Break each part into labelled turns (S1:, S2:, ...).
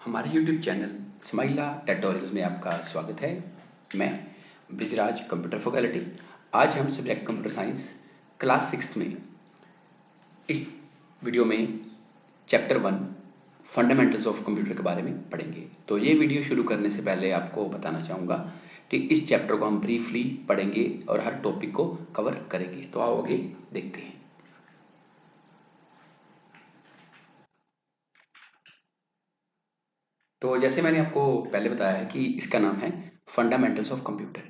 S1: हमारे YouTube channel स्माइला tutorials में आपका स्वागत है। मैं ब्रिजराज कंप्यूटर फैकल्टी। आज हम सब्जेक्ट कंप्यूटर साइंस क्लास 6 में इस वीडियो में चैप्टर 1 फंडामेंटल्स ऑफ कंप्यूटर के बारे में पढ़ेंगे। तो ये वीडियो शुरू करने से पहले आपको बताना चाहूँगा कि इस चैप्टर को हम ब्रीफली पढ़ेंगे और हर टॉपिक को कवर करेंगे। तो आओ आगे देखते हैं। तो जैसे मैंने आपको पहले बताया है कि इसका नाम है फंडामेंटल्स ऑफ कंप्यूटर।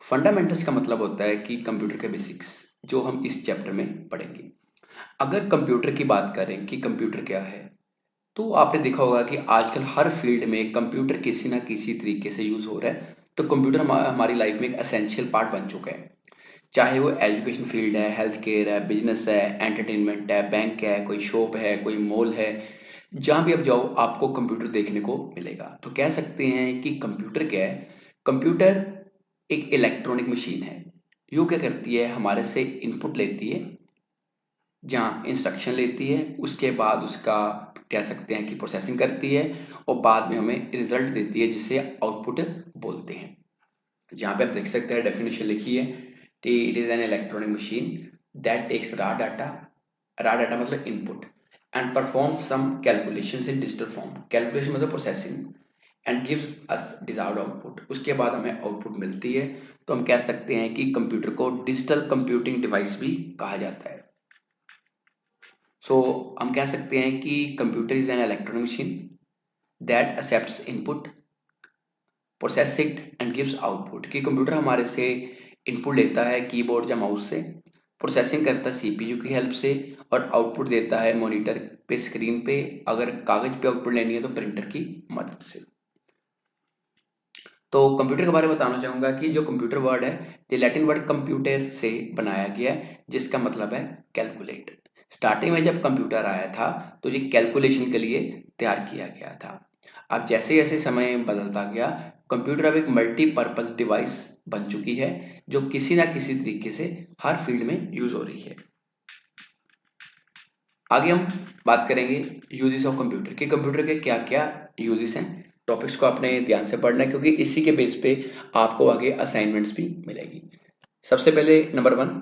S1: फंडामेंटल्स का मतलब होता है कि कंप्यूटर के बेसिक्स, जो हम इस चैप्टर में पढ़ेंगे। अगर कंप्यूटर की बात करें कि कंप्यूटर क्या है, तो आपने देखा होगा कि आजकल हर फील्ड में कंप्यूटर किसी ना किसी तरीके से यूज हो रहा है। तो कंप्यूटर हमारी लाइफ में एक एसेंशियल पार्ट बन चुका है। चाहे वो एजुकेशन फील्ड है, हेल्थ केयर है, बिजनेस है, एंटरटेनमेंट है, बैंक है, कोई शॉप है, कोई मॉल है, जहाँ भी आप जाओ आपको कंप्यूटर देखने को मिलेगा। तो कह सकते हैं कि कंप्यूटर क्या है। कंप्यूटर एक इलेक्ट्रॉनिक मशीन है। यो क्या करती है, हमारे से इनपुट लेती है, जहाँ इंस्ट्रक्शन लेती है, उसके बाद उसका कह सकते हैं कि प्रोसेसिंग करती है और बाद में हमें रिजल्ट देती है, जिसे आउटपुट बोलते हैं। जहाँ पे आप देख सकते हैं डेफिनेशन लिखी है कि it is an electronic machine that takes raw data मतलब input and perform some calculations in digital form. Calculation मतलब processing and gives us desired output. उसके बाद हमें आउटपुट मिलती है। तो हम कह सकते हैं कि कंप्यूटर को डिजिटल कंप्यूटिंग डिवाइस भी कहा जाता है। सो हम कह सकते हैं कि computer is an electronic machine that accepts input, process it and gives output. कि कंप्यूटर हमारे से इनपुट लेता है कीबोर्ड या माउस से, प्रोसेसिंग करता है सीपीयू की हेल्प से और आउटपुट देता है मॉनिटर पे, स्क्रीन पे। अगर कागज पे आउटपुट लेनी है तो प्रिंटर की मदद से। तो कंप्यूटर के बारे में बताना चाहूंगा कि जो कंप्यूटर वर्ड है, ये लैटिन वर्ड कंप्यूटर से बनाया गया है, जिसका मतलब है कैलकुलेट। स्टार्टिंग में जब कंप्यूटर आया था तो ये कैलकुलेशन के लिए तैयार किया गया था। अब जैसे जैसे समय बदलता गया, कंप्यूटर अब एक मल्टीपर्पज डिवाइस बन चुकी है, जो किसी ना किसी तरीके से हर फील्ड में यूज हो रही है। आगे हम बात करेंगे यूजेस ऑफ कंप्यूटर कि कंप्यूटर के क्या क्या यूजेस हैं। टॉपिक्स को आपने ध्यान से पढ़ना है, क्योंकि इसी के बेस पे आपको आगे असाइनमेंट्स भी मिलेगी। सबसे पहले नंबर 1,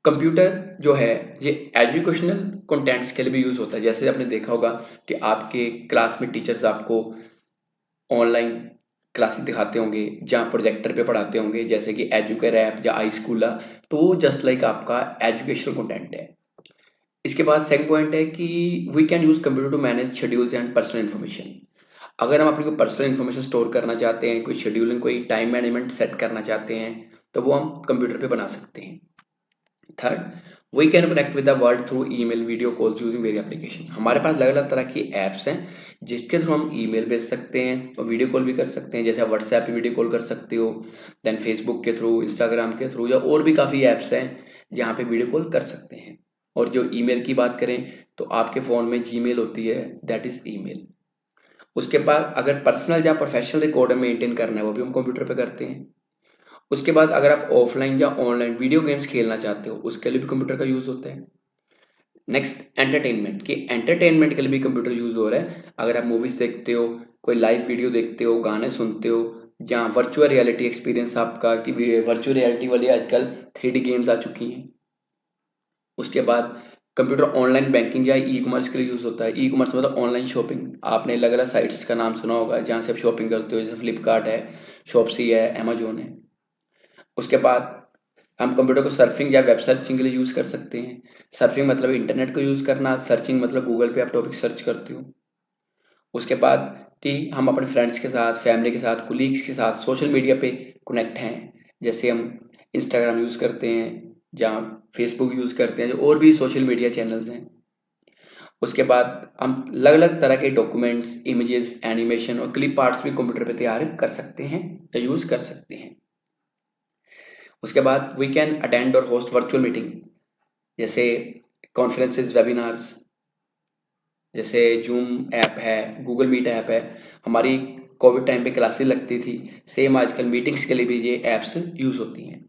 S1: कंप्यूटर जो है ये एजुकेशनल कंटेंट्स के लिए भी यूज होता है। जैसे आपने देखा होगा कि आपके क्लास में टीचर्स आपको ऑनलाइन क्लासेस दिखाते होंगे, जहाँ प्रोजेक्टर पे पढ़ाते होंगे, जैसे कि एजुकेयर ऐप या आई स्कूला। तो वो जस्ट लाइक आपका एजुकेशनल कंटेंट है। इसके बाद सेकंड पॉइंट है कि we can use computer to manage schedules and personal information. अगर हम अपनी कोई पर्सनल इन्फॉर्मेशन स्टोर करना चाहते हैं, कोई शेड्यूलिंग, कोई टाइम मैनेजमेंट सेट करना चाहते हैं, तो वो हम कंप्यूटर पे बना सकते हैं। Third, we can connect with the world through email, video calls using very application. हमारे पास अलग अलग तरह की एप्स हैं जिसके थ्रू हम ईमेल भेज सकते हैं और वीडियो कॉल भी कर सकते हैं। जैसे आप व्हाट्सएप पे वीडियो कॉल कर सकते हो, देन फेसबुक के थ्रू, इंस्टाग्राम के थ्रू, या और भी काफ़ी ऐप्स हैं जहाँ पे वीडियो कॉल कर सकते हैं। और जो ईमेल की बात करें तो आपके फ़ोन में जीमेल होती है, दैट इज़ ईमेल। उसके बाद अगर पर्सनल या प्रोफेशनल रिकॉर्ड मेंटेन करना है, वो भी हम कंप्यूटर पे करते हैं। उसके बाद अगर आप ऑफलाइन या ऑनलाइन वीडियो गेम्स खेलना चाहते हो, उसके लिए भी कंप्यूटर का यूज होता है। Next, entertainment. कि एंटरटेनमेंट के लिए भी कंप्यूटर यूज हो रहा है। अगर आप मूवीज देखते हो, कोई लाइव वीडियो देखते हो, गाने सुनते हो, जहाँ वर्चुअल रियलिटी एक्सपीरियंस आपका, कि वर्चुअल रियलिटी वाली आजकल 3D गेम्स आ चुकी हैं। उसके बाद कंप्यूटर ऑनलाइन बैंकिंग या ई कॉमर्स के लिए यूज होता है। ई कॉमर्स मतलब ऑनलाइन शॉपिंग। आपने अलग अलग साइट्स का नाम सुना होगा जहाँ से आप शॉपिंग करते हो, जैसे फ्लिपकार्ट है, शॉप्सी है, अमेजोन है। उसके बाद हम कंप्यूटर को सर्फिंग या वेब सर्चिंग के लिए यूज कर सकते हैं। सर्फिंग मतलब इंटरनेट को यूज करना, सर्चिंग मतलब गूगल पे आप टॉपिक सर्च करते हो। उसके बाद कि हम अपने फ्रेंड्स के साथ, फैमिली के साथ, कुलीग्स के साथ सोशल मीडिया पे कनेक्ट हैं। जैसे हम इंस्टाग्राम यूज करते हैं, जहाँ फेसबुक यूज करते हैं, जो और भी सोशल मीडिया चैनल्स हैं। उसके बाद हम अलग अलग तरह के डॉक्यूमेंट्स, इमेजेस, एनिमेशन और क्लिप आर्ट्स भी कंप्यूटर पे तैयार कर सकते हैं या यूज कर सकते हैं। उसके बाद वी कैन अटेंड और होस्ट वर्चुअल मीटिंग, जैसे कॉन्फ्रेंसेस, वेबिनार्स, जैसे जूम ऐप है, गूगल मीट ऐप है। हमारी कोविड टाइम पे क्लासेस लगती थी, सेम आजकल मीटिंग्स के लिए भी ये ऐप्स यूज होती हैं।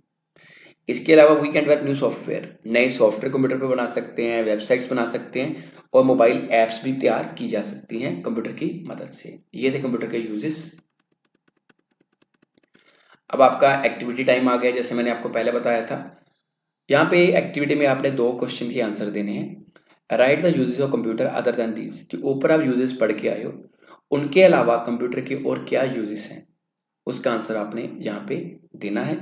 S1: इसके अलावा we can develop new software, नए सॉफ्टवेयर कंप्यूटर पे बना सकते हैं, वेबसाइट्स बना सकते हैं और मोबाइल ऐप्स भी तैयार की जा सकती हैं कंप्यूटर की मदद से। ये थे कंप्यूटर के यूजेस। अब आपका एक्टिविटी टाइम आ गया, जैसे मैंने आपको पहले बताया था। यहाँ पे एक्टिविटी में आपने 2 क्वेश्चन के आंसर देने हैं। Right the uses of computer other than these, कि ऊपर आप यूजेस पढ़ के आए हो, उनके अलावा कंप्यूटर के और क्या यूजेस हैं, उसका आंसर आपने यहाँ पे देना है।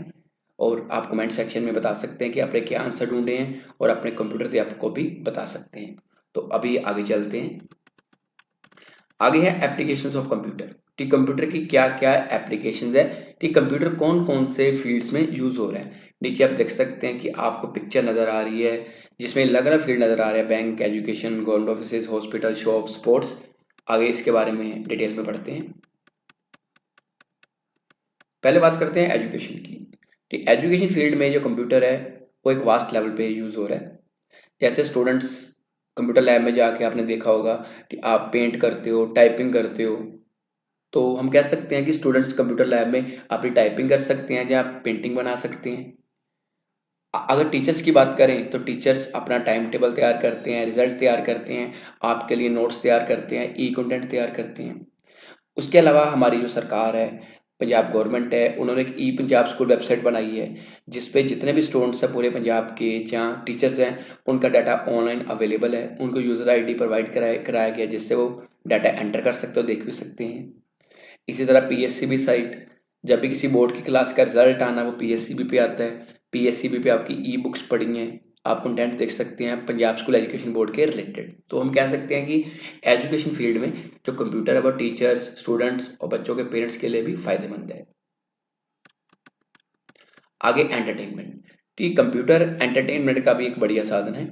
S1: और आप कमेंट सेक्शन में बता सकते हैं कि आपने क्या आंसर ढूंढे हैं और अपने कंप्यूटर अध्यापक को भी बता सकते हैं। तो अभी आगे चलते हैं। आगे है एप्लीकेशंस ऑफ कंप्यूटर, कि कंप्यूटर की क्या क्या एप्लीकेशंस है, कि कंप्यूटर कौन कौन से फील्ड्स में यूज हो रहा है। नीचे आप देख सकते हैं कि आपको पिक्चर नजर आ रही है जिसमें अलग अलग फील्ड नजर आ रहे हैं, bank, education, government office, hospital, shop, sports. आगे इसके बारे में डिटेल में पढ़ते हैं। पहले बात करते हैं एजुकेशन की, कि एजुकेशन फील्ड में जो कंप्यूटर है वो एक वास्ट लेवल पे यूज हो रहा है। जैसे स्टूडेंट्स कंप्यूटर लैब में जाके आपने देखा होगा कि आप पेंट करते हो, टाइपिंग करते हो, तो हम कह सकते हैं कि स्टूडेंट्स कंप्यूटर लैब में अपनी टाइपिंग कर सकते हैं या पेंटिंग बना सकते हैं। अगर टीचर्स की बात करें तो टीचर्स अपना टाइम टेबल तैयार करते हैं, रिजल्ट तैयार करते हैं, आपके लिए नोट्स तैयार करते हैं, ई कंटेंट तैयार करते हैं। उसके अलावा हमारी जो सरकार है, पंजाब गवर्नमेंट है, उन्होंने एक ई पंजाब स्कूल वेबसाइट बनाई है जिसपे जितने भी स्टूडेंट्स हैं पूरे पंजाब के, जहाँ टीचर्स हैं, उनका डाटा ऑनलाइन अवेलेबल है। उनको यूज़र आईडी प्रोवाइड कराया गया जिससे वो डाटा एंटर कर सकते हो, देख भी सकते हैं। इसी तरह पीएससीबी साइट, जब भी किसी बोर्ड की क्लास का रिजल्ट आना वो पीएससीबी पे आता है। पीएससीबी पे आपकी ई बुक्स पड़ी हैं, आप कंटेंट देख सकते हैं पंजाब स्कूल एजुकेशन बोर्ड के रिलेटेड। तो हम कह सकते हैं कि एजुकेशन फील्ड में जो कंप्यूटर है वो टीचर्स, स्टूडेंट्स और बच्चों के पेरेंट्स के लिए भी फायदेमंद है। आगे एंटरटेनमेंट, कि कंप्यूटर एंटरटेनमेंट का भी एक बढ़िया साधन है।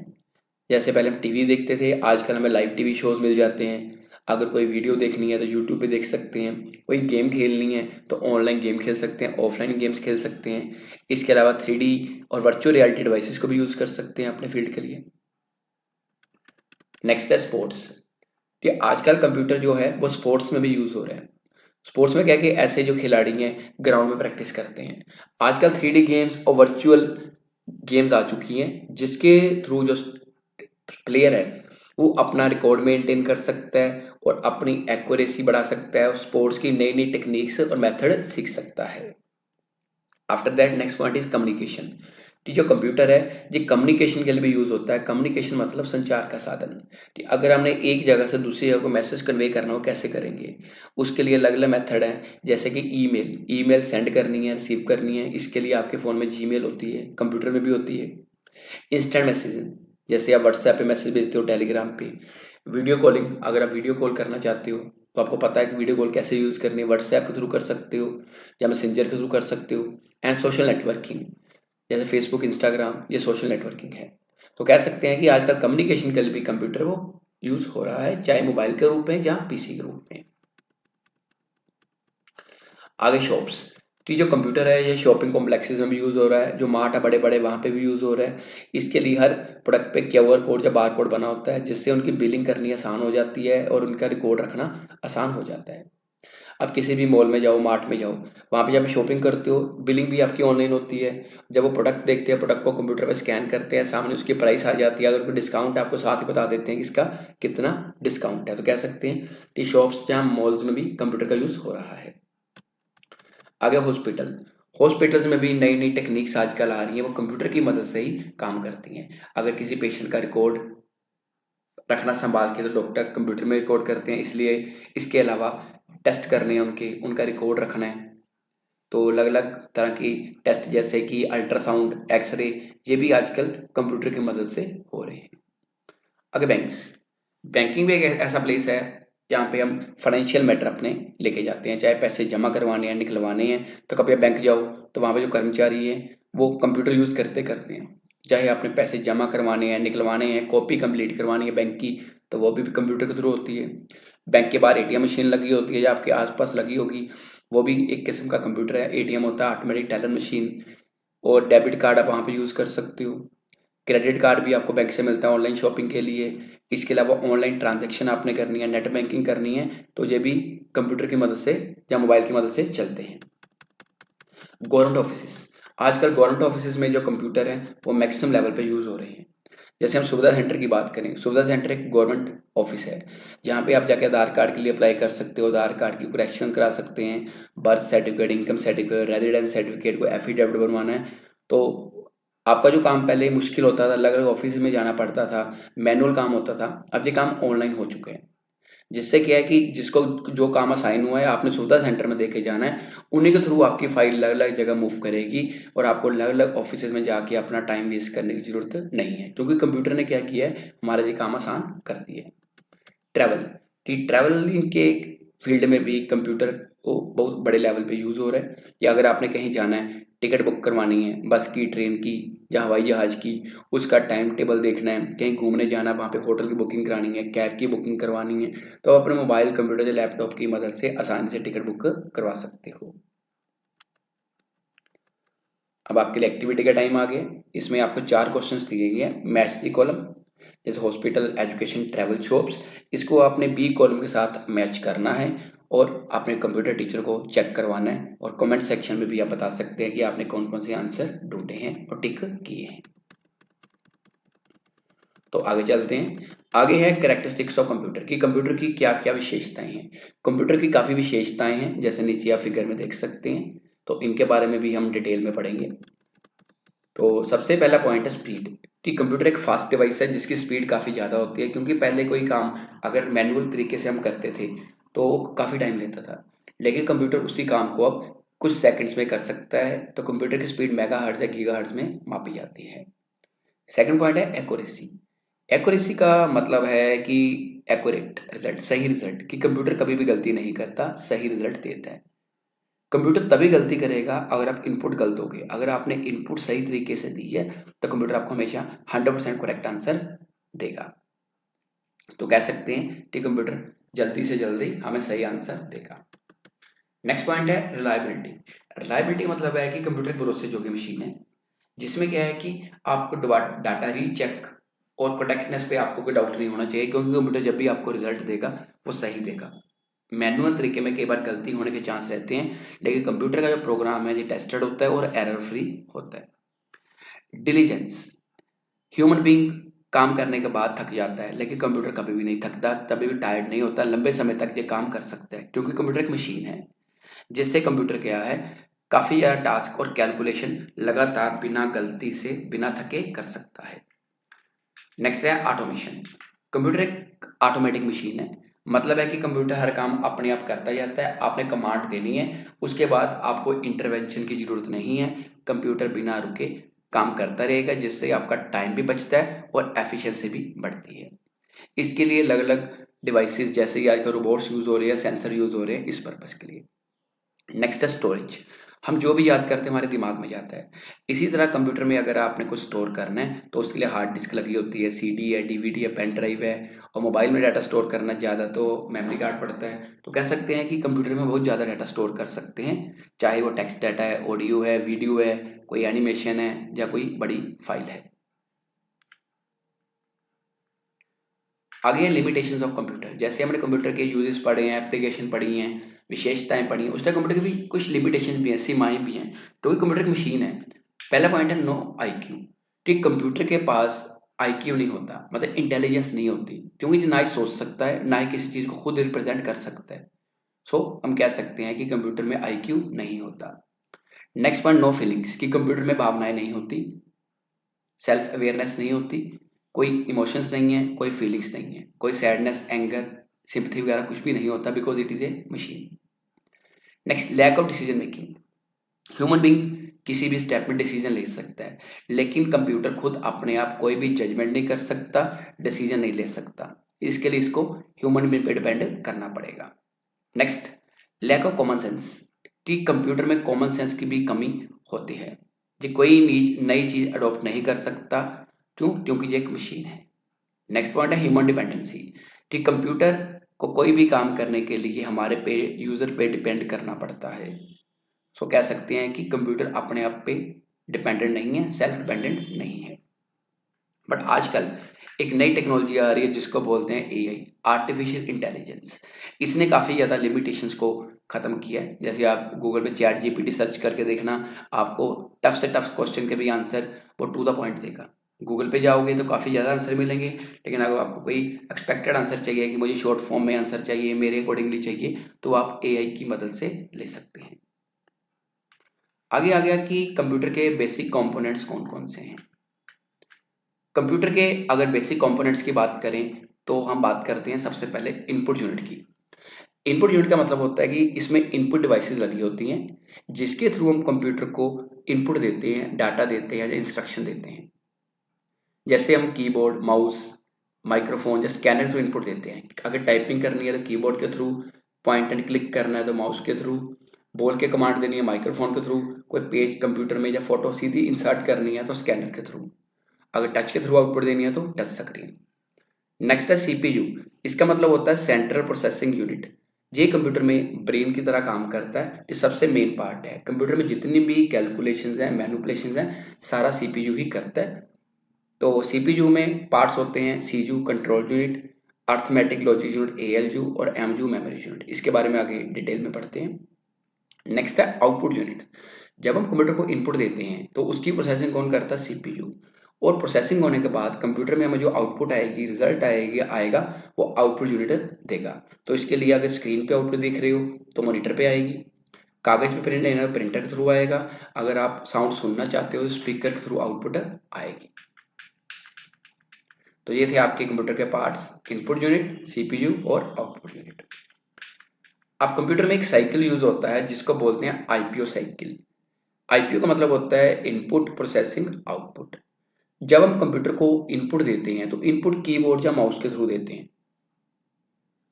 S1: जैसे पहले हम टीवी देखते थे, आजकल हमें लाइव टीवी शोज मिल जाते हैं। अगर कोई वीडियो देखनी है तो यूट्यूब पे देख सकते हैं, कोई गेम खेलनी है तो ऑनलाइन गेम खेल सकते हैं, ऑफलाइन गेम्स खेल सकते हैं। इसके अलावा 3D और वर्चुअल रियलिटी डिवाइसेस को भी यूज कर सकते हैं अपने फील्ड के लिए। नेक्स्ट है स्पोर्ट्स, कि आजकल कंप्यूटर जो है वो स्पोर्ट्स में भी यूज हो रहा है। स्पोर्ट्स में क्या कि ऐसे जो खिलाड़ी हैं ग्राउंड में प्रैक्टिस करते हैं। आजकल 3D गेम्स और वर्चुअल गेम्स आ चुकी हैं जिसके थ्रू जो प्लेयर है वो अपना रिकॉर्ड मेंटेन कर सकता है और अपनी एक्यूरेसी बढ़ा सकता है और स्पोर्ट्स की नई नई टेक्निक्स और मेथड सीख सकता है। After that next point is communication, कि जो कंप्यूटर है ये कम्युनिकेशन के लिए भी यूज होता है। कम्युनिकेशन मतलब संचार का साधन, कि अगर हमने एक जगह से दूसरी जगह को मैसेज कन्वे करना हो कैसे करेंगे, उसके लिए अलग अलग मेथड है। जैसे कि ईमेल, ईमेल सेंड करनी है, रिसीव करनी है, इसके लिए आपके फ़ोन में जीमेल होती है, कंप्यूटर में भी होती है। इंस्टेंट मैसेजिंग, जैसे आप व्हाट्सएप पे मैसेज भेजते हो, टेलीग्राम पे। वीडियो कॉलिंग, अगर आप वीडियो कॉल करना चाहते हो तो आपको पता है कि वीडियो कॉल कैसे यूज़ करनी है, व्हाट्सएप के थ्रू कर सकते हो या मैसेंजर के थ्रू कर सकते हो। एंड सोशल नेटवर्किंग, जैसे फेसबुक, इंस्टाग्राम, ये सोशल नेटवर्किंग है। तो कह सकते हैं कि आजकल कम्युनिकेशन के लिए भी कंप्यूटर वो यूज़ हो रहा है, चाहे मोबाइल के रूप में या पीसी के रूप में। आगे शॉप्स, कि जो कंप्यूटर है ये शॉपिंग कॉम्प्लेक्सेस में भी यूज़ हो रहा है, जो मार्ट है बड़े बड़े वहाँ पे भी यूज़ हो रहा है। इसके लिए हर प्रोडक्ट पे क्यूआर कोड या बार कोड बना होता है जिससे उनकी बिलिंग करनी आसान हो जाती है और उनका रिकॉर्ड रखना आसान हो जाता है। आप किसी भी मॉल में जाओ, मार्ट में जाओ, वहाँ पे जब आप शॉपिंग करते हो बिलिंग भी आपकी ऑनलाइन होती है। जब वो प्रोडक्ट देखते हैं, प्रोडक्ट को कंप्यूटर पे स्कैन करते हैं, सामने उसकी प्राइस आ जाती है, अगर कोई डिस्काउंट है आपको साथ ही बता देते हैं कि इसका कितना डिस्काउंट है। तो कह सकते हैं कि शॉप्स जहाँ मॉल्स में भी कंप्यूटर का यूज़ हो रहा है। आगे हॉस्पिटल, हॉस्पिटल्स में भी नई नई टेक्निक्स आजकल आ रही हैं, वो कंप्यूटर की मदद से ही काम करती हैं। अगर किसी पेशेंट का रिकॉर्ड रखना संभाल के तो डॉक्टर कंप्यूटर में रिकॉर्ड करते हैं, इसलिए इसके अलावा टेस्ट करने हैं उनका रिकॉर्ड रखना है तो अलग अलग तरह की टेस्ट जैसे कि अल्ट्रासाउंड, एक्सरे, ये भी आजकल कंप्यूटर की मदद से हो रहे हैं। आगे बैंक्स, बैंकिंग भी एक ऐसा प्लेस है जहाँ पे हम फाइनेंशियल मैटर अपने लेके जाते हैं, चाहे पैसे जमा करवाने हैं, निकलवाने हैं। तो कभी आप बैंक जाओ तो वहाँ पे जो कर्मचारी है वो कंप्यूटर यूज करते करते हैं। चाहे आपने पैसे जमा करवाने हैं, निकलवाने हैं, कॉपी कंप्लीट करवानी है बैंक की, तो वो भी कंप्यूटर के थ्रू होती है। बैंक के बाहर एटीएम मशीन लगी होती है या आपके आसपास लगी होगी, वो भी एक किस्म का कंप्यूटर है। एटीएम होता है ऑटोमेटिक टेलर मशीन, और डेबिट कार्ड आप वहाँ पे यूज कर सकते हो। क्रेडिट कार्ड भी आपको बैंक से मिलता है ऑनलाइन शॉपिंग के लिए। इसके अलावा ऑनलाइन ट्रांजैक्शन आपने करनी है, नेट बैंकिंग करनी है, तो ये भी कंप्यूटर की मदद से या मोबाइल की मदद से चलते हैं। गवर्नमेंट ऑफिस, आजकल गवर्नमेंट ऑफिस में जो कंप्यूटर है वो मैक्सिमम लेवल पे यूज हो रहे हैं। जैसे हम सुविधा सेंटर की बात करें, सुविधा सेंटर एक गवर्नमेंट ऑफिस है जहाँ पे आप जाके आधार कार्ड के लिए अप्लाई कर सकते हो, आधार कार्ड की करेक्शन करा सकते हैं, birth certificate, income certificate, residence certificate को एफिडेविट बनवाना है। तो आपका जो काम पहले मुश्किल होता था, अलग अलग ऑफिस में जाना पड़ता था, मैनुअल काम होता था, अब ये काम ऑनलाइन हो चुके हैं। जिससे क्या है कि जिसको जो काम असाइन हुआ है आपने सुविधा सेंटर में देके जाना है, उन्हीं के थ्रू आपकी फाइल अलग अलग जगह मूव करेगी और आपको अलग अलग ऑफिस में जाके अपना टाइम वेस्ट करने की जरूरत नहीं है, क्योंकि कंप्यूटर ने क्या किया है, हमारा ये काम आसान कर दिया है। ट्रैवल, कि ट्रैवलिंग के फील्ड में भी कंप्यूटर को बहुत बड़े लेवल पे यूज हो रहा है कि अगर आपने कहीं जाना है, टिकट बुक करवानी है, बस की, ट्रेन की या हवाई जहाज की, उसका टाइम टेबल देखना है, कहीं घूमने जाना है, वहाँ पे होटल की बुकिंग करानी है, कैब की बुकिंग करवानी है, तो आप अपने मोबाइल, कंप्यूटर या लैपटॉप की मदद से आसानी से टिकट बुक करवा सकते हो। अब आपके लिए एक्टिविटी का टाइम आ गया। इसमें आपको 4 क्वेश्चंस दिए गए हैं। मैच द कॉलम, जैसे हॉस्पिटल, एजुकेशन, ट्रैवल, शॉप्स, इसको आपने बी कॉलम के साथ मैच करना है और अपने कंप्यूटर टीचर को चेक करवाना है, और कमेंट सेक्शन में भी आप बता सकते हैं कि आपने कौन कौन से आंसर ढूंढे हैं और टिक किए हैं। तो आगे चलते हैं। आगे है कैरेक्टरिस्टिक्स ऑफ कंप्यूटर, की कंप्यूटर की क्या क्या विशेषताएं हैं। कंप्यूटर की काफ़ी विशेषताएं हैं, जैसे नीचे आप फिगर में देख सकते हैं, तो इनके बारे में भी हम डिटेल में पढ़ेंगे। तो सबसे पहला पॉइंट है स्पीड, कि कंप्यूटर एक फास्ट डिवाइस है जिसकी स्पीड काफ़ी ज़्यादा होती है, क्योंकि पहले कोई काम अगर मैनुअल तरीके से हम करते थे तो काफ़ी टाइम लेता था, लेकिन कंप्यूटर उसी काम को अब कुछ सेकंड्स में कर सकता है। तो कंप्यूटर की स्पीड मेगाहर्ट्ज़ या गीगाहर्ट्ज़ में मापी जाती है। सेकंड पॉइंट है एक्यूरेसी। एक्यूरेसी का मतलब है कि एक्यूरेट रिजल्ट, सही रिजल्ट, कि कंप्यूटर कभी भी गलती नहीं करता, सही रिजल्ट देता है। कंप्यूटर तभी गलती करेगा अगर आप इनपुट गलत दोगे। अगर आपने इनपुट सही तरीके से दी है तो कंप्यूटर आपको हमेशा 100% करेक्ट आंसर देगा। तो कह सकते हैं कि कंप्यूटर जल्दी से जल्दी हमें सही आंसर देगा। नेक्स्ट पॉइंट है रिलायबिलिटी। रिलायबिलिटी मतलब है कि कंप्यूटर एक भरोसेयोग्य मशीन है, जिसमें क्या है कि आपको डाटा रीचेक और करेक्टनेस पे आपको कोई डाउट नहीं होना चाहिए, क्योंकि कंप्यूटर जब भी आपको रिजल्ट देगा वो सही देगा। मैनुअल तरीके में कई बार गलती होने के चांस रहते हैं, लेकिन कंप्यूटर का जो प्रोग्राम है ये टेस्टेड होता है और एरर फ्री होता है। डिलीजेंस, ह्यूमन बीइंग काम करने के बाद थक जाता है, लेकिन कंप्यूटर कभी भी नहीं थकता, कभी भी टायर्ड नहीं होता, लंबे समय तक ये काम कर सकता है, क्योंकि कंप्यूटर एक मशीन है। जिससे कंप्यूटर क्या है, काफी ज्यादा टास्क और कैलकुलेशन लगातार बिना गलती से, बिना थके कर सकता है। नेक्स्ट है ऑटोमेशन। कंप्यूटर एक ऑटोमेटिक मशीन है, मतलब है कि कंप्यूटर हर काम अपने आप करता जाता है, आपने कमांड देनी है, उसके बाद आपको इंटरवेंशन की जरूरत नहीं है, कंप्यूटर बिना रुके काम करता रहेगा, जिससे आपका टाइम भी बचता है और एफिशिएंसी भी बढ़ती है। इसके लिए अलग अलग डिवाइसेस, जैसे कि आजकल रोबोट्स यूज हो रहे हैं, सेंसर यूज हो रहे हैं इस पर्पज के लिए। नेक्स्ट है स्टोरेज। हम जो भी याद करते हैं हमारे दिमाग में जाता है। इसी तरह कंप्यूटर में अगर आपने कुछ स्टोर करना है तो उसके लिए हार्ड डिस्क लगी होती है, सीडी है, डीवीडी है, पेन ड्राइव है, और मोबाइल में डाटा स्टोर करना ज़्यादा तो मेमोरी कार्ड पड़ता है। तो कह सकते हैं कि कंप्यूटर में बहुत ज़्यादा डाटा स्टोर कर सकते हैं, चाहे वो टेक्स्ट डाटा है, ऑडियो है, वीडियो है, कोई एनिमेशन है या कोई बड़ी फाइल है। आगे है लिमिटेशंस ऑफ कंप्यूटर। जैसे हमने कंप्यूटर के यूजेस पढ़े हैं, एप्लीकेशन पढ़ी हैं, विशेषताएं पढ़ी हैं, उस तरह कंप्यूटर की भी कुछ लिमिटेशन भी हैं, सीमाएं भी हैं, क्योंकि कंप्यूटर एक मशीन है। पहला पॉइंट है नो आईक्यू, कि कंप्यूटर के पास आईक्यू नहीं होता, मतलब इंटेलिजेंस नहीं होती, क्योंकि ये ना ही सोच सकता है, ना ही किसी चीज को खुद रिप्रेजेंट कर सकता है। सो हम कह सकते हैं कि कंप्यूटर में आईक्यू नहीं होता। नेक्स्ट पॉइंट नो फीलिंग्स, कि कंप्यूटर में भावनाएं नहीं होती, सेल्फ अवेयरनेस नहीं होती, कोई इमोशंस नहीं है, कोई फीलिंग्स नहीं है, कोई सैडनेस, एंगर, सिंपैथी वगैरह कुछ भी नहीं होता, because it is a machine. Next, lack of decision making. Human being किसी भी स्टेप में डिसीजन ले सकता है, लेकिन कंप्यूटर खुद अपने आप कोई भी जजमेंट नहीं कर सकता, डिसीजन नहीं ले सकता, इसके लिए इसको ह्यूमन बीइंग पे डिपेंड करना पड़ेगा। Next, lack of common sense, कि कंप्यूटर में कॉमन सेंस की भी कमी होती है, ये कोई नई चीज अडॉप्ट नहीं कर सकता, क्यों, क्योंकि ये एक मशीन है। नेक्स्ट पॉइंट है ह्यूमन डिपेंडेंसी, कि कंप्यूटर को कोई भी काम करने के लिए हमारे पे, यूजर पे डिपेंड करना पड़ता है। सो कह सकते हैं कि कंप्यूटर अपने आप पे डिपेंडेंट नहीं है, सेल्फ डिपेंडेंट नहीं है। बट आजकल एक नई टेक्नोलॉजी आ रही है जिसको बोलते हैं एआई, आर्टिफिशियल इंटेलिजेंस। इसने काफ़ी ज़्यादा लिमिटेशंस को ख़त्म किया है। जैसे आप गूगल पे चैट जीपीटी सर्च करके देखना, आपको टफ से टफ क्वेश्चन के भी आंसर वो टू द पॉइंट देगा। गूगल पे जाओगे तो काफ़ी ज़्यादा आंसर मिलेंगे, लेकिन अगर आपको कोई एक्सपेक्टेड आंसर चाहिए कि मुझे शॉर्ट फॉर्म में आंसर चाहिए, मेरे अकॉर्डिंगली चाहिए, तो आप एआई की मदद से ले सकते हैं। आगे आ गया कि कंप्यूटर के बेसिक कंपोनेंट्स कौन-कौन से हैं। कंप्यूटर के अगर बेसिक कंपोनेंट्स की बात करें तो हम बात करते हैं सबसे पहले इनपुट यूनिट की। इनपुट यूनिट का मतलब होता है कि इसमें इनपुट डिवाइसेस लगी होती हैं, जिसके थ्रू हम कंप्यूटर को इनपुट देते हैं, डाटा देते हैं या इंस्ट्रक्शन देते हैं। जैसे हम कीबोर्ड, माउस, माइक्रोफोन या स्कैनर से इनपुट देते हैं। अगर टाइपिंग करनी है तो कीबोर्ड के थ्रू, पॉइंट एंड क्लिक करना है तो माउस के थ्रू, बोल के कमांड देनी है माइक्रोफोन के थ्रू, कोई पेज कंप्यूटर में या फोटो सीधी इंसर्ट करनी है तो स्कैनर के थ्रू, अगर टच के थ्रू आउटपुट देनी है तो टच स्क्रीन। नेक्स्ट है सीपीयू। इसका मतलब होता है सेंट्रल प्रोसेसिंग यूनिट। ये कंप्यूटर में ब्रेन की तरह काम करता है। ये सबसे मेन पार्ट है। कंप्यूटर में जितनी भी कैलकुलेशंस हैं, मैनिपुलेशंस हैं, सारा सीपीयू ही करता है। तो सीपीयू में पार्ट्स होते हैं CU control unit, arithmetic logic unit ALU और एमयू मेमोरी यूनिट। इसके बारे में आगे डिटेल में पढ़ते हैं। नेक्स्ट है आउटपुट यूनिट। जब हम कंप्यूटर को इनपुट देते हैं तो उसकी प्रोसेसिंग कौन करता है? सीपीयू। और प्रोसेसिंग होने के बाद कंप्यूटर में हमें जो आउटपुट आएगी, रिजल्ट आएगा, वो आउटपुट यूनिट देगा। तो इसके लिए अगर स्क्रीन पे आउटपुट दिख रही हो तो मॉनिटर पे आएगी, कागज पे प्रिंट लेना हो प्रिंटर के थ्रू आएगा, अगर आप साउंड सुनना चाहते हो तो स्पीकर के थ्रू आउटपुट आएगी। तो ये थे आपके कंप्यूटर के पार्ट्स, इनपुट यूनिट, सीपीयू और आउटपुट यूनिट। अब कंप्यूटर में एक साइकिल यूज होता है जिसको बोलते हैं आईपीओ साइकिल। आईपीओ का मतलब होता है इनपुट प्रोसेसिंग आउटपुट। जब हम कंप्यूटर को इनपुट देते हैं तो इनपुट कीबोर्ड या माउस के थ्रू देते हैं,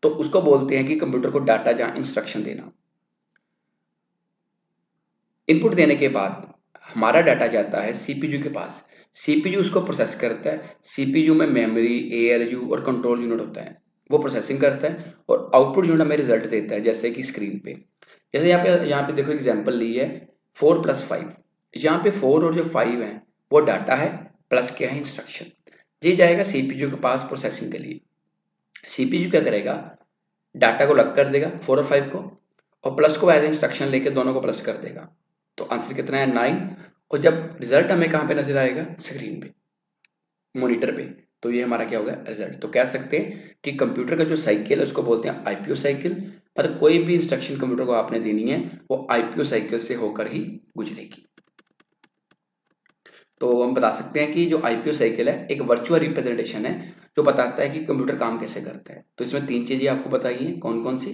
S1: तो उसको बोलते हैं कि कंप्यूटर को डाटा या इंस्ट्रक्शन देना। इनपुट देने के बाद हमारा डाटा जाता है सीपीयू के पास। सीपीयू उसको प्रोसेस करता है। सीपीयू में मेमोरी, एएलयू और कंट्रोल यूनिट होता है, वो प्रोसेसिंग करता है और आउटपुट यूनिट हमें रिजल्ट देता है, जैसे कि स्क्रीन पे। जैसे यहाँ पे देखो एग्जांपल ली है 4+5। यहाँ पे 4 और जो 5 है वो डाटा है, प्लस क्या है इंस्ट्रक्शन। ये जाएगा सीपीयू के पास प्रोसेसिंग के लिए। सीपीयू क्या करेगा? डाटा को लग कर देगा 4 और 5 को, और प्लस को एज इंस्ट्रक्शन लेके दोनों को प्लस कर देगा। तो आंसर कितना है? 9। और जब रिजल्ट हमें कहाँ पे नजर आएगा? स्क्रीन पे, मॉनिटर पे। तो ये हमारा क्या होगा? रिजल्ट। तो कह सकते हैं कि कंप्यूटर का जो साइकिल है उसको बोलते हैं आईपीओ साइकिल। मतलब कोई भी इंस्ट्रक्शन कंप्यूटर को आपने देनी है वो आईपीओ साइकिल से होकर ही गुजरेगी। तो हम बता सकते हैं कि जो आईपीओ साइकिल है एक वर्चुअल रिप्रेजेंटेशन है जो बताता है कि कंप्यूटर काम कैसे करता है। तो इसमें 3 चीजें आपको बताई हैं, कौन कौन सी?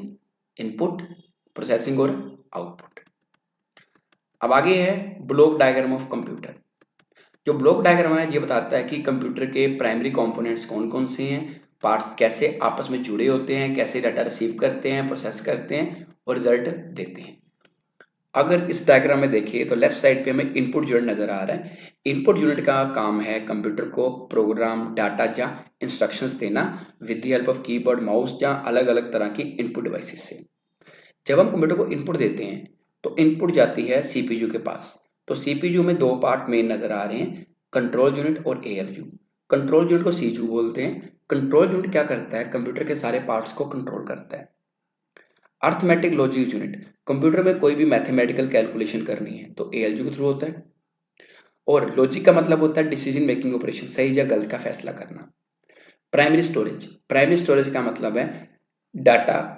S1: इनपुट, प्रोसेसिंग और आउटपुट। अब आगे है ब्लॉक डायग्राम ऑफ कंप्यूटर। जो ब्लॉक डायग्राम है ये बताता है कि कंप्यूटर के प्राइमरी कंपोनेंट्स कौन कौन से हैं, पार्ट्स कैसे आपस में जुड़े होते हैं, कैसे डाटा रिसीव करते हैं, प्रोसेस करते हैं और रिजल्ट देते हैं। अगर इस डायग्राम में देखिए तो लेफ्ट साइड पे हमें इनपुट यूनिट नजर आ रहा है। इनपुट यूनिट का काम है कंप्यूटर को प्रोग्राम, डाटा या इंस्ट्रक्शंस देना with the help of keyboard, mouse या अलग अलग तरह की इनपुट डिवाइसेस से। जब हम कंप्यूटर को इनपुट देते हैं तो इनपुट जाती है सीपीयू के पास। तो सीपीयू में दो पार्ट मेन नजर आ रहे हैं, कंट्रोल यूनिट और एएलयू। कंट्रोल यूनिट को सीयू बोलते हैं। कंट्रोल यूनिट क्या करता है? कंप्यूटर के सारे पार्ट्स को कंट्रोल करता है। अर्थमेटिक लॉजिक यूनिट, कंप्यूटर में कोई भी मैथमेटिकल कैलकुलेशन करनी है तो एएलयू के थ्रू होता है। और लॉजिक का मतलब होता है डिसीजन मेकिंग ऑपरेशन, सही या गलत का फैसला करना। प्राइमरी स्टोरेज, प्राइमरी स्टोरेज का मतलब है डाटा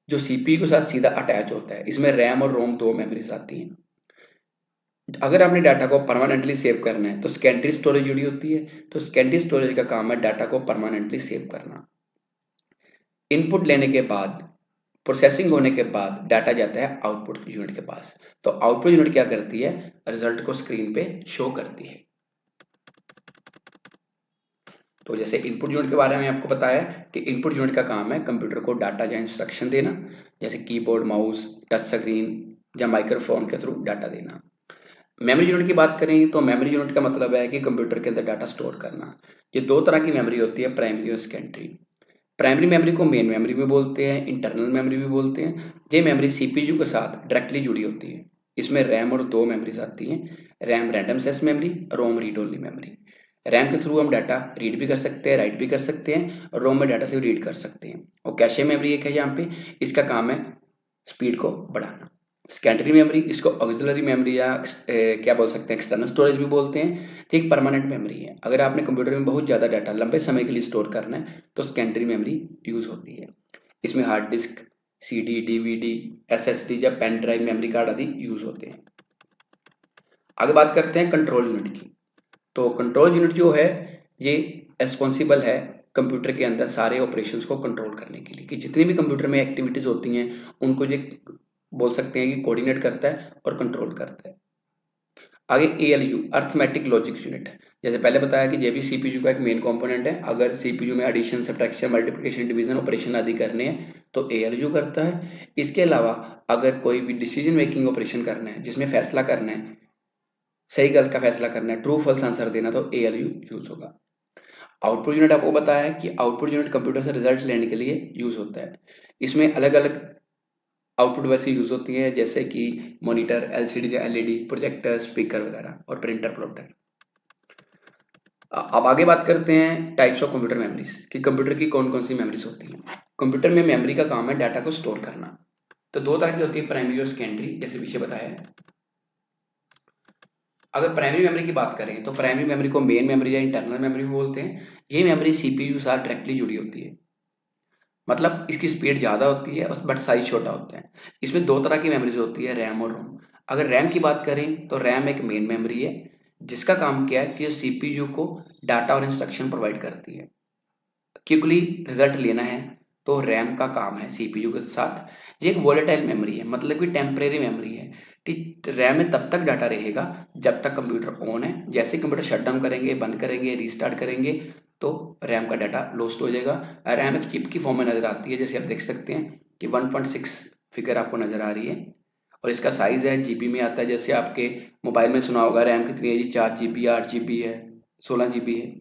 S1: जो सीपीयू के साथ सीधा अटैच होता है। इसमें रैम और रोम दो मेमोरीज आती हैं। अगर आपने डाटा को परमानेंटली सेव करना है तो सेकेंडरी स्टोरेज जुड़ी होती है। तो सेकेंडरी स्टोरेज का काम है डाटा को परमानेंटली सेव करना। इनपुट लेने के बाद, प्रोसेसिंग होने के बाद डाटा जाता है आउटपुट यूनिट के पास। तो आउटपुट यूनिट क्या करती है? रिजल्ट को स्क्रीन पे शो करती है। तो जैसे इनपुट यूनिट के बारे में आपको बताया कि इनपुट यूनिट का काम है कंप्यूटर को डाटा या इंस्ट्रक्शन देना, जैसे कीबोर्ड, माउस, टच स्क्रीन या माइक्रोफोन के थ्रू डाटा देना। मेमोरी यूनिट की बात करें तो मेमोरी यूनिट का मतलब है कि कंप्यूटर के अंदर डाटा स्टोर करना। ये दो तरह की मेमोरी होती है, प्राइमरी और सेकेंडरी। प्राइमरी मेमोरी को मेन मेमोरी भी बोलते हैं, इंटरनल मेमोरी भी बोलते हैं। ये मेमोरी सीपीयू के साथ डायरेक्टली जुड़ी होती है। इसमें रैम और दो मेमोरीज आती हैं, रैम रैंडम एक्सेस मेमोरी, रोम रीड ओनली मेमोरी। रैम के थ्रू हम डाटा रीड भी कर सकते हैं, राइट भी कर सकते हैं, और रोम में डाटा से भी रीड कर सकते हैं। और कैशे मेमोरी एक है यहाँ पे, इसका काम है स्पीड को बढ़ाना। सेकेंडरी मेमोरी, इसको ऑक्सिलरी मेमोरी या क्या बोल सकते हैं, एक्सटर्नल स्टोरेज भी बोलते हैं। ठीक, परमानेंट मेमोरी है। अगर आपने कंप्यूटर में बहुत ज़्यादा डाटा लंबे समय के लिए स्टोर करना है तो सेकेंडरी मेमोरी यूज़ होती है। इसमें hard disk, CD, DVD, SSD या पेन ड्राइव, मेमोरी कार्ड आदि यूज होते हैं। आगे बात करते हैं कंट्रोल यूनिट की। तो कंट्रोल यूनिट जो है ये रिस्पॉन्सिबल है कंप्यूटर के अंदर सारे ऑपरेशंस को कंट्रोल करने के लिए, कि जितनी भी कंप्यूटर में एक्टिविटीज होती हैं उनको ये बोल सकते हैं कि कोऑर्डिनेट करता है और कंट्रोल करता है। आगे एएलयू, अर्थमेटिक लॉजिक यूनिट। जैसे पहले बताया कि ये भी सीपीयू का एक मेन कंपोनेंट है। अगर सीपीयू में addition, subtraction, multiplication, division operation आदि करने हैं तो एएलयू करता है। इसके अलावा अगर कोई भी डिसीजन मेकिंग ऑपरेशन करना है जिसमें फैसला करना है, सही गलत का फैसला करना है, ट्रू फॉल्स आंसर देना, तो एएलयू यूज होगा। आउटपुट यूनिट आपको बताया कि आउटपुट यूनिट कंप्यूटर से रिजल्ट लेने के लिए यूज होता है। इसमें अलग अलग आउटपुट वैसे यूज होती है, जैसे कि मॉनिटर, एलसीडी या एलईडी, प्रोजेक्टर, स्पीकर वगैरह, और प्रिंटर, प्लॉटर। अब आगे बात करते हैं टाइप्स ऑफ कंप्यूटर मेमोरीज, कि कंप्यूटर की कौन कौन सी मेमोरीज होती हैं। कंप्यूटर में मेमोरी का काम है डाटा को स्टोर करना। तो दो तरह की होती है, प्राइमरी और सेकेंडरी, जैसे पीछे बताया है। अगर प्राइमरी मेमोरी की बात करें तो प्राइमरी मेमोरी को मेन मेमोरी या इंटरनल मेमोरी भी बोलते हैं। ये मेमोरी सीपीयू साथ डायरेक्टली जुड़ी होती है, मतलब इसकी स्पीड ज़्यादा होती है बट साइज छोटा होता है। इसमें दो तरह की मेमोरीज होती है, रैम और रोम। अगर रैम की बात करें तो रैम एक मेन मेमोरी है जिसका काम क्या है कि सीपीयू को डाटा और इंस्ट्रक्शन प्रोवाइड करती है। क्विकली रिजल्ट लेना है तो रैम का काम है सीपीयू के साथ। ये एक वोलेटाइल मेमोरी है, मतलब कि टेम्परेरी मेमोरी है कि रैम में तब तक डाटा रहेगा जब तक कंप्यूटर ऑन है। जैसे कंप्यूटर शट डाउन करेंगे, बंद करेंगे, रीस्टार्ट करेंगे तो रैम का डाटा लॉस्ट हो जाएगा। रैम एक चिप की फॉर्म में नजर आती है, जैसे आप देख सकते हैं कि 1.6 फिगर आपको नजर आ रही है, और इसका साइज है जीबी में आता है। जैसे आपके मोबाइल में सुना होगा रैम कितनी है जी, 4 GB, 8 GB है, 16 GB है।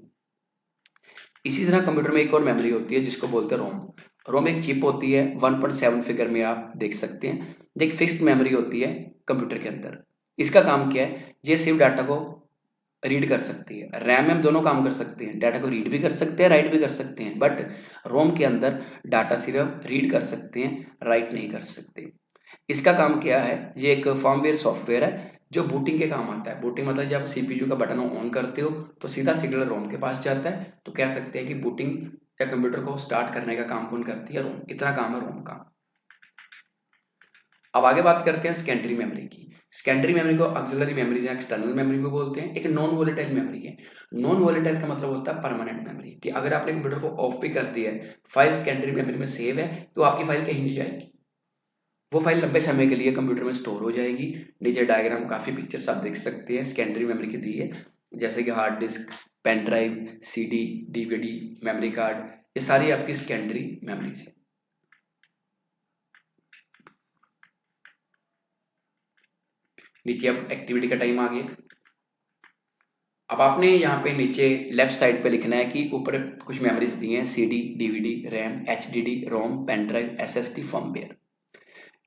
S1: इसी तरह कंप्यूटर में एक और मेमोरी होती है जिसको बोलते हैं रोम। रोम एक चिप होती है, 1.7 फिगर में आप देख सकते हैं। एक फिक्स्ड मेमोरी होती है कंप्यूटर के अंदर। इसका काम क्या है, ये सिर्फ डाटा को रीड कर सकती है। रैम में हम दोनों काम कर सकते हैं, डाटा को रीड भी कर सकते हैं, राइट भी कर सकते हैं, बट रोम के अंदर डाटा सिर्फ रीड कर सकते हैं, राइट नहीं कर सकते। इसका काम क्या है, ये एक फर्मवेयर सॉफ्टवेयर है जो बूटिंग के काम आता है। बूटिंग मतलब जब सीपीयू का बटन ऑन करते हो तो सीधा सिग्नल रोम के पास जाता है। तो कह सकते हैं कि बूटिंग या कंप्यूटर को स्टार्ट करने का काम कौन करती है, रोम। इतना काम है रोम का। अब आगे बात करते हैं सेकेंडरी मेमोरी की। सेकेंडरी मेमोरी को ऑक्सिलरी मेमोरी या एक्सटर्नल मेमोरी भी बोलते हैं। एक नॉन वोलेटाइल मेमोरी है। नॉन वोलेटाइल का मतलब होता है परमानेंट मेमोरी, कि अगर आपने कंप्यूटर को ऑफ भी कर दिया है, फाइल सेकेंडरी मेमोरी में सेव है, तो आपकी फाइल कहीं नहीं जाएगी, वो फाइल लंबे समय के लिए कंप्यूटर में स्टोर हो जाएगी। नीचे डायग्राम काफी पिक्चर्स आप देख सकते हैं सेकेंडरी मेमोरी की दी है, जैसे कि hard disk, pen drive, CD, DVD, memory card, ये सारी आपकी सेकेंडरी मेमोरीज है। नीचे अब एक्टिविटी का टाइम आ गया। अब आपने यहाँ पे नीचे लेफ्ट साइड पे लिखना है कि ऊपर कुछ मेमोरीज दी हैं, सीडी, डीवीडी, रैम, एचडीडी, रोम, पेन ड्राइव, एसएसडी, फर्मवेयर।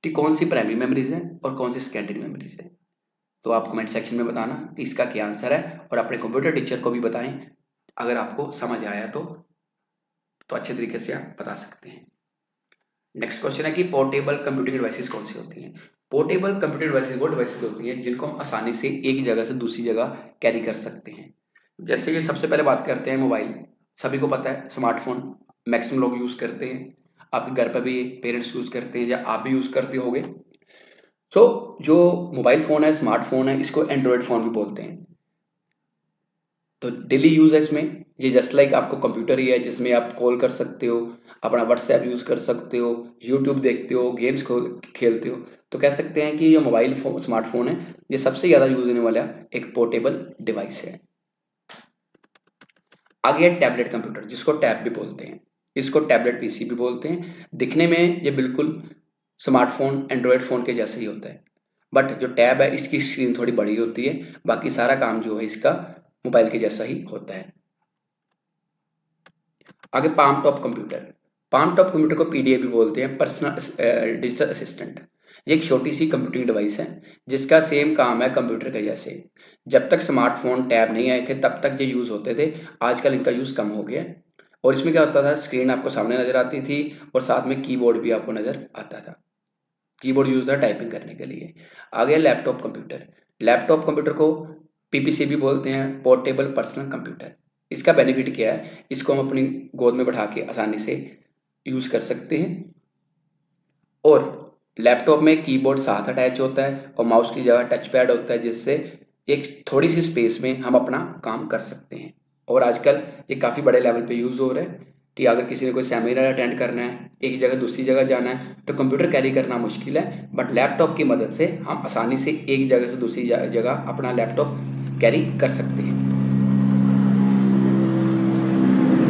S1: कि कौन सी प्राइमरी मेमोरीज है और कौन सी सेकेंडरी मेमोरीज है। तो आप कमेंट सेक्शन में बताना कि इसका क्या आंसर है, और अपने कंप्यूटर टीचर को भी बताएं। अगर आपको समझ आया तो अच्छे तरीके से आप बता सकते हैं। नेक्स्ट क्वेश्चन है कि पोर्टेबल कंप्यूटिंग डिवाइसेस कौन सी होती हैं। पोर्टेबल कंप्यूटिंग डिवाइसेस वो डिवाइसेस होती हैं जिनको हम आसानी से एक जगह से दूसरी जगह कैरी कर सकते हैं। जैसे कि सबसे पहले बात करते हैं मोबाइल। सभी को पता है स्मार्टफोन मैक्सिमम लोग यूज करते हैं। आपके घर पर भी पेरेंट्स यूज करते हैं या आप भी यूज करते होगे। सो जो मोबाइल फोन है, स्मार्टफोन है, इसको एंड्रॉयड फोन भी बोलते हैं। तो डेली यूज है इसमें। ये जस्ट लाइक आपको कंप्यूटर ही है जिसमें आप कॉल कर सकते हो, अपना व्हाट्सएप यूज कर सकते हो, यूट्यूब देखते हो, गेम्स खेलते हो। तो कह सकते हैं कि ये मोबाइल फोन, स्मार्टफोन है, ये सबसे ज्यादा यूज होने वाला एक पोर्टेबल डिवाइस है। आगे है टैबलेट कंप्यूटर, जिसको टैब भी बोलते हैं। इसको टैबलेट पीसी भी बोलते हैं। दिखने में ये बिल्कुल स्मार्टफोन, एंड्रॉयड फोन के जैसे ही होता है, बट जो टैब है इसकी स्क्रीन थोड़ी बड़ी होती है। बाकी सारा काम जो है इसका मोबाइल के जैसा ही होता है। आगे palm top computer. Palm top computer को पीडीए भी बोलते हैं, पर्सनल डिजिटल असिस्टेंट। ये एक छोटी सी कंप्यूटिंग डिवाइस है जिसका सेम काम है कंप्यूटर के जैसे। जब तक स्मार्टफोन टैब नहीं आए थे तब तक ये यूज़ होते थे, आजकल इनका यूज़ कम हो गया है। और इसमें क्या होता था, स्क्रीन आपको सामने नज़र आती थी और साथ में कीबोर्ड भी आपको नज़र आता था। कीबोर्ड यूज़ होता है टाइपिंग करने के लिए। आ गया लैपटॉप कंप्यूटर। लैपटॉप कंप्यूटर को पीपीसी भी बोलते हैं, पोर्टेबल पर्सनल कंप्यूटर। इसका बेनिफिट क्या है, इसको हम अपनी गोद में बैठा के आसानी से यूज़ कर सकते हैं। और लैपटॉप में कीबोर्ड साथ अटैच होता है और माउस की जगह टच पैड होता है, जिससे एक थोड़ी सी स्पेस में हम अपना काम कर सकते हैं। और आजकल ये काफ़ी बड़े लेवल पे यूज़ हो रहा है कि अगर किसी ने कोई सेमिनार अटेंड करना है, एक जगह दूसरी जगह जाना है, तो कंप्यूटर कैरी करना मुश्किल है, बट लैपटॉप की मदद से हम आसानी से एक जगह से दूसरी जगह अपना लैपटॉप कैरी कर सकते हैं।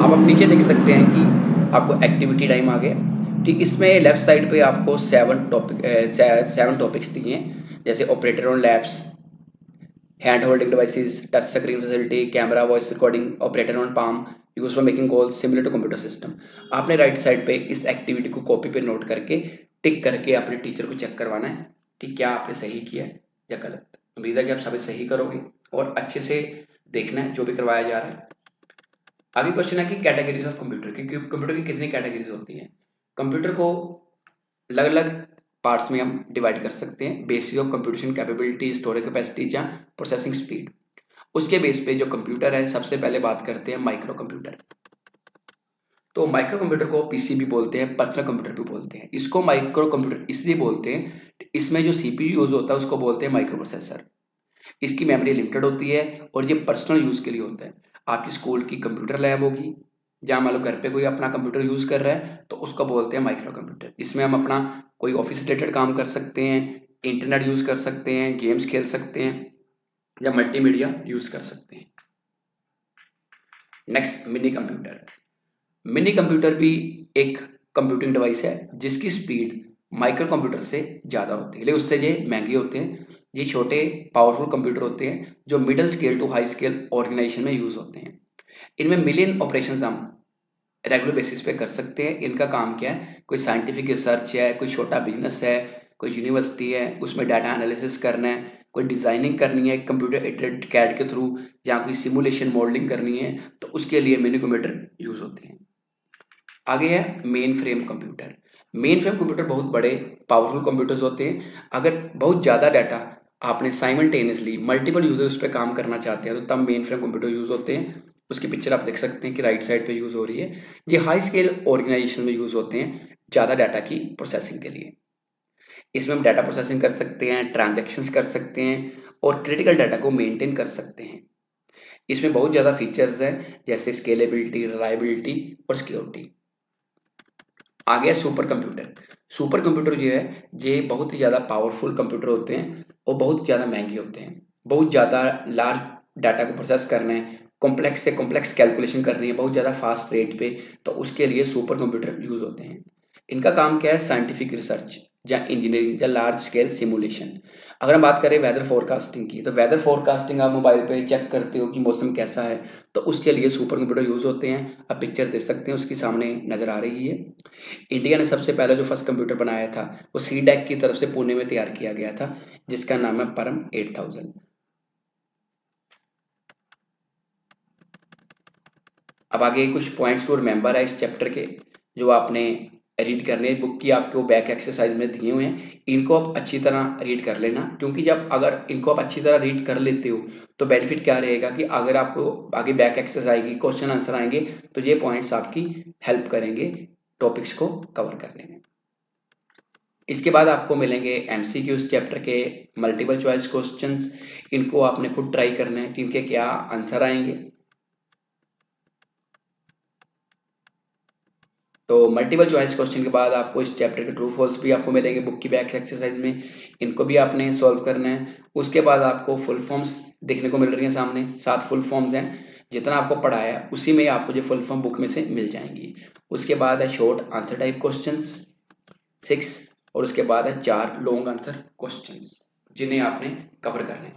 S1: आप नीचे देख सकते हैं कि आपको एक्टिविटी टाइम आ गया। ठीक, इसमें लेफ्ट साइड पे आपको 7 टॉपिक्स दिए हैं, जैसे operator on labs, hand holding devices, touch screen facility, camera, voice recording, operator on palm, use for making calls similar to computer system. आपने राइट साइड पे इस एक्टिविटी को कॉपी पे नोट करके टिक करके अपने टीचर को चेक करवाना है कि क्या आपने सही किया है या गलत। उम्मीद है कि आप सभी सही करोगे और अच्छे से देखना है जो भी करवाया जा रहा है। आगे क्वेश्चन है कि कैटेगरीज ऑफ कंप्यूटर की, कंप्यूटर की कितनी कैटेगरीज होती हैं। कंप्यूटर को अलग अलग पार्ट्स में हम डिवाइड कर सकते हैं। Basis of computation capability, storage capacity या प्रोसेसिंग स्पीड। उसके बेस पे जो कंप्यूटर है, सबसे पहले बात करते हैं माइक्रो कंप्यूटर। तो माइक्रो कंप्यूटर को पीसीबी बोलते हैं, पर्सनल कंप्यूटर भी बोलते हैं। इसको माइक्रो कंप्यूटर इसलिए बोलते हैं, इसमें जो सीपीयू यूज होता है उसको बोलते हैं माइक्रो प्रोसेसर। इसकी मेमोरी लिमिटेड होती है और ये पर्सनल यूज के लिए होता है। आपकी स्कूल की कंप्यूटर लैब होगी, जहाँ मान लो घर पे कोई अपना कंप्यूटर यूज कर रहा है, तो उसको बोलते हैं माइक्रो कंप्यूटर। इसमें हम अपना कोई ऑफिस रिलेटेड काम कर सकते हैं, इंटरनेट यूज कर सकते हैं, गेम्स खेल सकते हैं या मल्टीमीडिया यूज कर सकते हैं। Next, mini computer. Mini computer भी एक कंप्यूटिंग डिवाइस है जिसकी स्पीड माइक्रो कंप्यूटर से ज़्यादा होती है, लेकिन उससे ये महंगे होते हैं। ये छोटे पावरफुल कंप्यूटर होते हैं जो middle scale to high scale organization में यूज होते हैं। इनमें मिलियन ऑपरेशंस हम रेगुलर बेसिस पे कर सकते हैं। इनका काम क्या है, कोई साइंटिफिक रिसर्च है, कोई छोटा बिजनेस है, कोई यूनिवर्सिटी है, उसमें डाटा एनालिसिस करना है, कोई डिजाइनिंग करनी है कंप्यूटर एडेड कैड के थ्रू, या कोई सिमुलेशन मॉडलिंग करनी है, तो उसके लिए मिनी कंप्यूटर यूज होते हैं। आगे है main frame computer. Main frame computer बहुत बड़े पावरफुल कंप्यूटर्स होते हैं। अगर बहुत ज़्यादा डाटा आपने साइमल्टेनियसली मल्टीपल यूजर्स पे काम करना चाहते हैं, तो तब मेन फ्रेम कंप्यूटर यूज होते हैं। उसकी पिक्चर आप देख सकते हैं कि राइट साइड पे यूज हो रही है। ये हाई स्केल ऑर्गेनाइजेशन में यूज होते हैं, ज़्यादा डाटा की प्रोसेसिंग के लिए। इसमें हम डाटा प्रोसेसिंग कर सकते हैं, ट्रांजेक्शन्स कर सकते हैं और क्रिटिकल डाटा को मेंटेन कर सकते हैं। इसमें बहुत ज़्यादा फीचर्स हैं, जैसे स्केलेबिलिटी, रिलायबिलिटी और सिक्योरिटी। आ गया सुपर कंप्यूटर। सुपर कंप्यूटर जो है, ये बहुत ही ज़्यादा पावरफुल कंप्यूटर होते हैं और बहुत ज़्यादा महंगे होते हैं। बहुत ज़्यादा लार्ज डाटा को प्रोसेस करना है, कॉम्प्लेक्स से कॉम्प्लेक्स कैलकुलेशन करनी है बहुत ज़्यादा फास्ट रेट पे, तो उसके लिए सुपर कंप्यूटर यूज होते हैं। इनका काम क्या है, साइंटिफिक रिसर्च या इंजीनियरिंग या लार्ज स्केल सिमुलेशन। अगर हम बात करें वेदर फोरकास्टिंग की, तो वेदर फोरकास्टिंग आप मोबाइल पे चेक करते हो कि मौसम कैसा है, तो उसके लिए सुपर कंप्यूटर यूज होते हैं। आप पिक्चर देख सकते हैं, उसकी सामने नजर आ रही है। इंडिया ने सबसे पहले जो फर्स्ट कंप्यूटर बनाया था वो सीडैक की तरफ से पुणे में तैयार किया गया था, जिसका नाम है परम 8000। अब आगे कुछ पॉइंट्स टू रिमेंबर है इस चैप्टर के, जो आपने रीड करने बुक की आपको बैक एक्सरसाइज में दिए हुए हैं। इनको आप अच्छी तरह रीड कर लेना, क्योंकि जब अगर इनको आप अच्छी तरह रीड कर लेते हो तो बेनिफिट क्या रहेगा कि अगर आपको आगे बैक एक्सरसाइज आएगी, क्वेश्चन आंसर आएंगे, तो ये पॉइंट्स आपकी हेल्प करेंगे टॉपिक्स को कवर करने में। इसके बाद आपको मिलेंगे एमसीक्यूज चैप्टर के मल्टीपल चॉइस क्वेश्चंस। इनको आपने खुद ट्राई करना है कि इनके क्या आंसर आएंगे। तो मल्टीपल चॉइस क्वेश्चन के बाद आपको इस चैप्टर के ट्रू फॉल्स भी आपको मिलेंगे बुक की बैक एक्सरसाइज में, इनको भी आपने सॉल्व करना है। उसके बाद आपको फुल फॉर्म्स देखने को मिल रही हैं सामने, 7 फुल फॉर्म्स हैं। जितना आपको पढ़ाया है उसी में आपको जो फुल फॉर्म बुक में से मिल जाएंगी। उसके बाद है शॉर्ट आंसर टाइप क्वेश्चन 6, और उसके बाद है 4 लॉन्ग आंसर क्वेश्चन, जिन्हें आपने कवर करना है।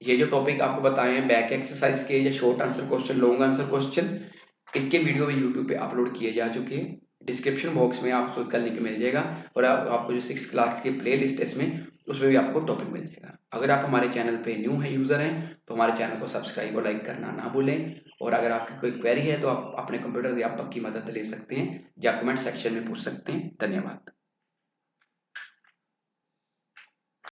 S1: ये जो टॉपिक आपको बताए हैं बैक एक्सरसाइज के, या short answer question, long answer question, इसके वीडियो भी यूट्यूब पे अपलोड किए जा चुके हैं। डिस्क्रिप्शन बॉक्स में आपको उसका लिंक मिल जाएगा और आपको जो 6th क्लास की प्ले लिस्ट है इसमें, उसमें भी आपको टॉपिक मिल जाएगा। अगर आप हमारे चैनल पे न्यू है यूज़र हैं तो हमारे चैनल को सब्सक्राइब और लाइक करना ना भूलें। और अगर आपकी कोई क्वेरी है तो आप अपने कंप्यूटर अध्यापक की मदद ले सकते हैं या कमेंट सेक्शन में पूछ सकते हैं। धन्यवाद।